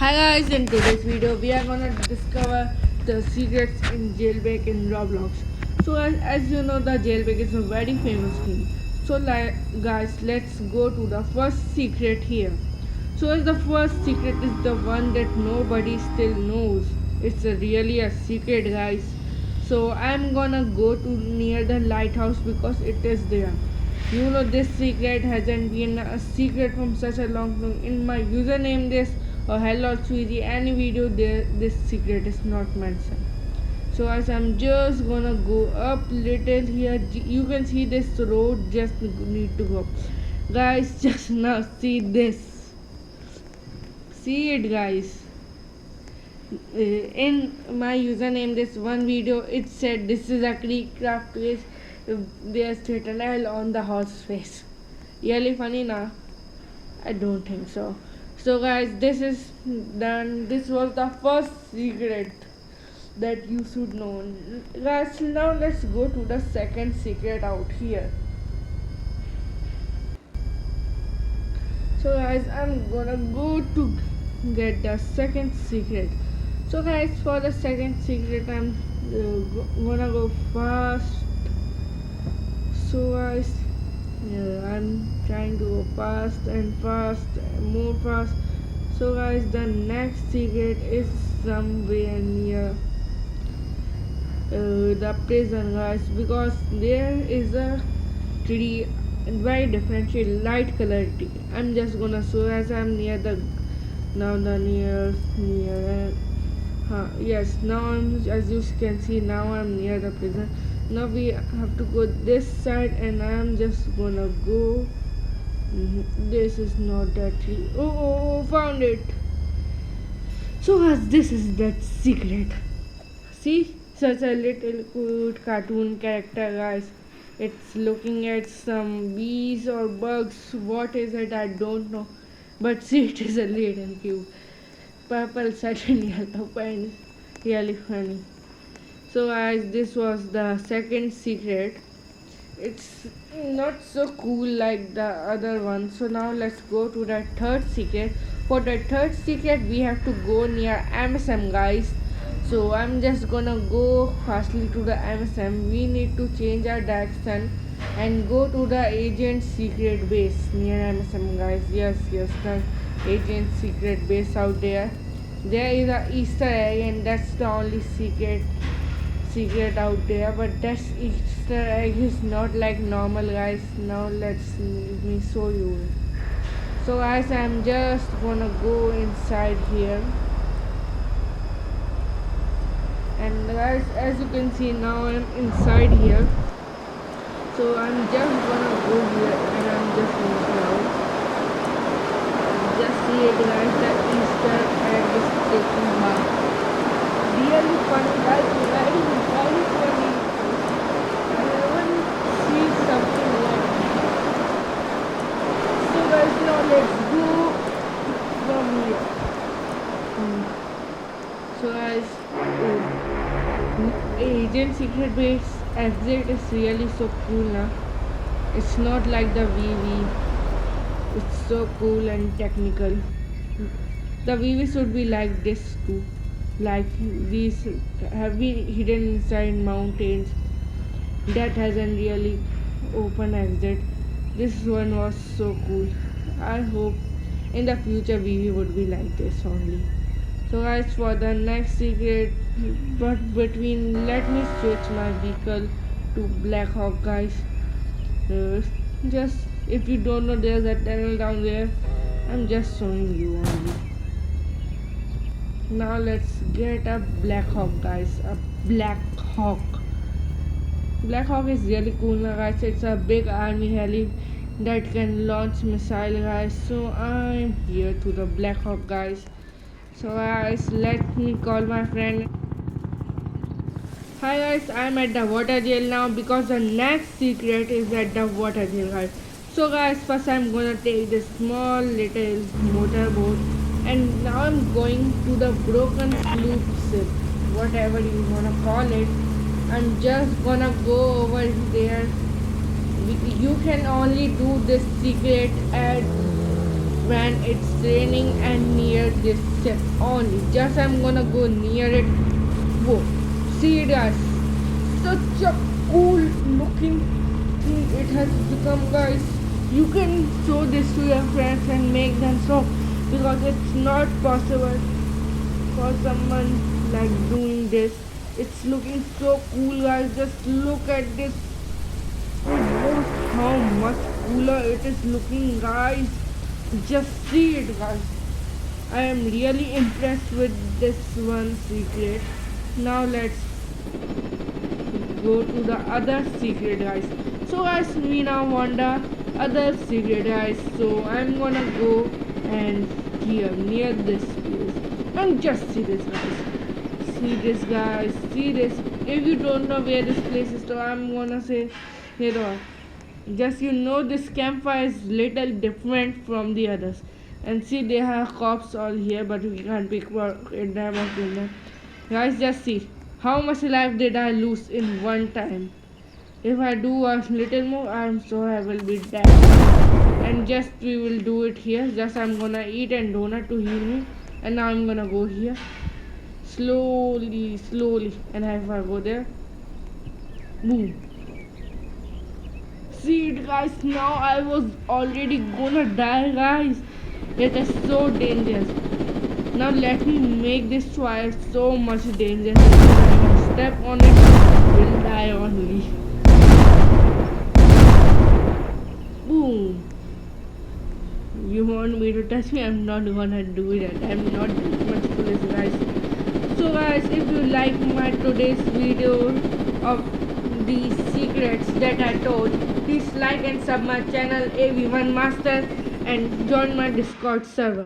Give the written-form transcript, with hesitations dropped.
Hi guys, in today's video we are gonna discover the secrets in jailbreak in Roblox. So as you know, the jailbreak is a very famous game. So guys, let's go to the first secret here. So as the first secret is the one that nobody still knows. It's really a secret, guys. So I'm gonna go to near the lighthouse because it is there. You know, this secret hasn't been a secret from such a long time. In my username this or hello Sweetie, any video there this secret is not mentioned. So as I'm just gonna go up little here, you can see this road, just need to go. Guys, just now see this. See it, guys. In my username this one video it said this is a creek craft place. There's tunnel on the horse face. Really funny now? I don't think so. So guys, this is done. This was the first secret that you should know. Guys, now let's go to the second secret out here. So guys, I'm gonna go to get the second secret. So guys, for the second secret I'm gonna go fast. So guys, I'm trying to go fast and fast and more fast. So guys, the next secret is somewhere near the prison, guys, because there is a tree, very different shade, light color tree. I'm just gonna show as I'm near the now the near yes, now I'm, as you can see, now I'm near the prison. Now we have to go this side and I'm just gonna go. This is not that tree. Oh, found it. So guys, this is that secret. See, such a little cute cartoon character, guys. It's looking at some bees or bugs. What is it? I don't know. But see, it is a little cute. Purple shirt and yellow pants. Really funny. So guys, this was the second secret. It's not so cool like the other one. So now let's go to the third secret. For the third secret we have to go near MSM, guys. So I'm just gonna go fastly to the MSM. We need to change our direction and go to the agent secret base near MSM, guys. Yes, the agent secret base out there. There is a Easter egg and that's the only secret out there, but that Easter egg is not like normal, guys. Now let me show you. So guys, I'm just gonna go inside here, and guys, as you can see, now I'm inside here. So I'm just gonna go here and I'm just gonna out. Just see it, guys, the Easter egg is taking back. Really funny, guys, very funny. I haven't seen something like that. So guys, now let's go from here. So guys, Agent Secret Base exit is really so cool now. It's not like the VV. It's so cool and technical. The VV should be like this too. Like these have been hidden inside mountains that hasn't really open exit. This one was so cool. I hope in the future VV would be like this only. So guys, for the next secret, but between, let me switch my vehicle to Black Hawk, guys. Just if you don't know, there's a tunnel down there. I'm just showing you only. Now let's get a Black Hawk, guys. A Black Hawk. Black Hawk is really cool now, guys. It's a big army heli that can launch missile, guys. So I'm here to the Black Hawk, guys. So guys, let me call my friend. Hi guys, I'm at the water jail now because the next secret is at the water jail, guys. So guys, first I'm gonna take this small little motorboat and now I'm going to the broken sloop ship, whatever you wanna call it. I'm just gonna go over there. You can only do this secret at when it's raining and near this step only. Just I'm gonna go near it. Whoa, see it guys, such a cool looking thing it has become guys. You can show this to your friends and make them so, because it's not possible for someone like doing this. It's looking so cool guys, just look at this. Oh, how much cooler it is looking guys, just see it guys. I am really impressed with this one secret. Now let's go to the other secret guys. So guys, we now want the other secret guys, so I'm gonna go and here near this place and just see this guys. See this guys, see this. If you don't know where this place is, so I'm gonna say here on. Just you know this campfire is little different from the others. And see they have cops all here, but we can't pick them or kill them. Guys, just see how much life did I lose in one time. If I do a little more, I'm sure I will be dead. And just we will do it here. Just I'm gonna eat and donut to heal me. And now I'm gonna go here. Slowly, slowly. And if I go there, boom. See it guys, now I was already gonna die guys. It is so dangerous. Now let me make this fire so much dangerous. If I step on it, will die only. Boom. You want me to touch me? I'm not gonna do it. I'm not that much foolish guys. So guys, if you like my today's video of the secrets that I told, please like and sub my channel AV1 Master and join my Discord server.